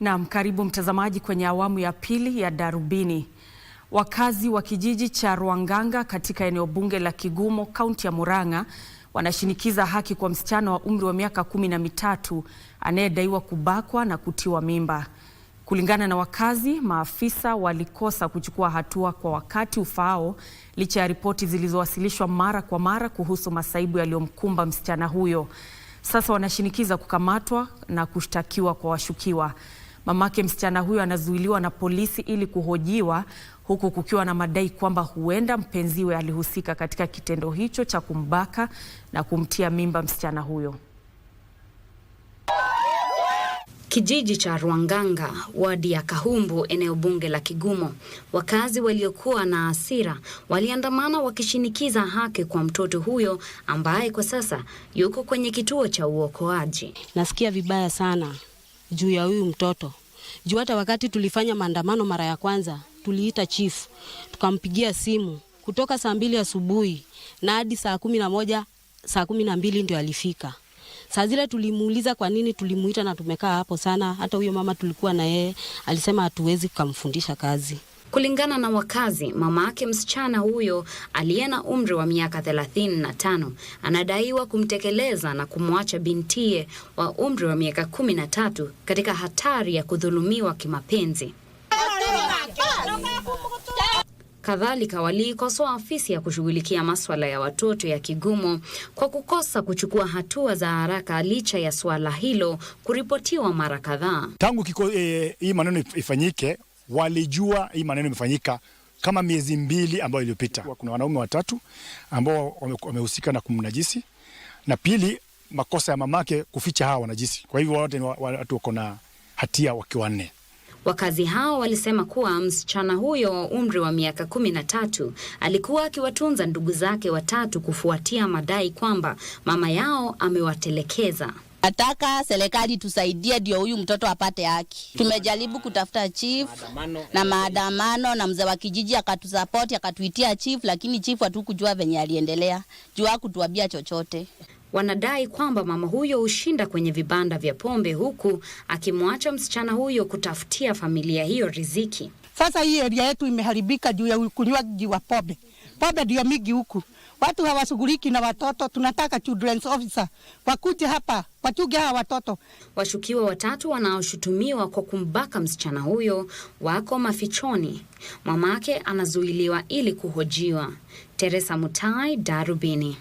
Naam, karibu mtazamaji kwenye awamu ya pili ya Darubini. Wakazi wa kijiji cha Rwanganga katika eneo bunge la Kigumo, kaunti ya Murang'a, wanashinikiza haki kwa msichana wa umri wa miaka 13 anayedaiwa kubakwa na kutiwa mimba. Kulingana na wakazi, maafisa walikosa kuchukua hatua kwa wakati ufaao licha ya ripoti zilizowasilishwa mara kwa mara kuhusu masaibu yaliyomkumba msichana huyo. Sasa wanashinikiza kukamatwa na kushtakiwa kwa washukiwa. Mamake msichana huyo anazuiliwa na polisi ili kuhojiwa, huku kukiwa na madai kwamba huenda mpenziwe alihusika katika kitendo hicho cha kumbaka na kumtia mimba msichana huyo. Kijiji cha Rwanganga, wadi ya Kahumbu, eneo bunge la Kigumo, wakazi waliokuwa na hasira waliandamana wakishinikiza haki kwa mtoto huyo ambaye kwa sasa yuko kwenye kituo cha uokoaji. Nasikia vibaya sana juu ya huyu mtoto. Juu hata wakati tulifanya maandamano mara ya kwanza, tuliita chief, tukampigia simu kutoka saa 2 asubuhi na hadi saa 11, saa 12 ndio alifika. Saa zile tulimuuliza kwa nini tulimuita na tumekaa hapo sana. Hata huyo mama tulikuwa na yeye alisema hatuwezi kumfundisha kazi. Kulingana na wakazi, mamake msichana huyo aliye na umri wa miaka 35 anadaiwa kumtekeleza na kumwacha bintiye wa umri wa miaka 13 katika hatari ya kudhulumiwa kimapenzi. Kadhalika waliikosoa afisi ya kushughulikia masuala ya watoto ya Kigumo kwa kukosa kuchukua hatua za haraka licha ya swala hilo kuripotiwa mara kadhaa. Tangu hii maneno ifanyike, walijua hii maneno imefanyika kama miezi 2 ambayo iliyopita. Kuna wanaume 3 ambao wamehusika na kumnajisi, na pili makosa ya mamake kuficha hawa wanajisi. Kwa hivyo watu wako na hatia wakiwa 4. Wakazi hao walisema kuwa msichana huyo umri wa miaka 13 alikuwa akiwatunza ndugu zake 3 kufuatia madai kwamba mama yao amewatelekeza. Nataka serikali tusaidie ndio huyu mtoto apate haki. Tumejaribu kutafuta chief na maandamano na mzee wa kijiji akatusupport, akatuitia chief, lakini chief hatukujua venye aliendelea. Juu hakutuambia chochote. Wanadai kwamba mama huyo hushinda kwenye vibanda vya pombe huku akimwacha msichana huyo kutafutia familia hiyo riziki. Sasa hii area yetu imeharibika juu ya ukunywaji wa pombe. Pombe ndio mingi huku. Watu hawashughuliki na watoto. Tunataka children's officer wakuje hapa wachunge hawa watoto. Washukiwa 3 wanaoshutumiwa kwa kumbaka msichana huyo wako mafichoni. Mamake anazuiliwa ili kuhojiwa. Teresa Mutai, Darubini.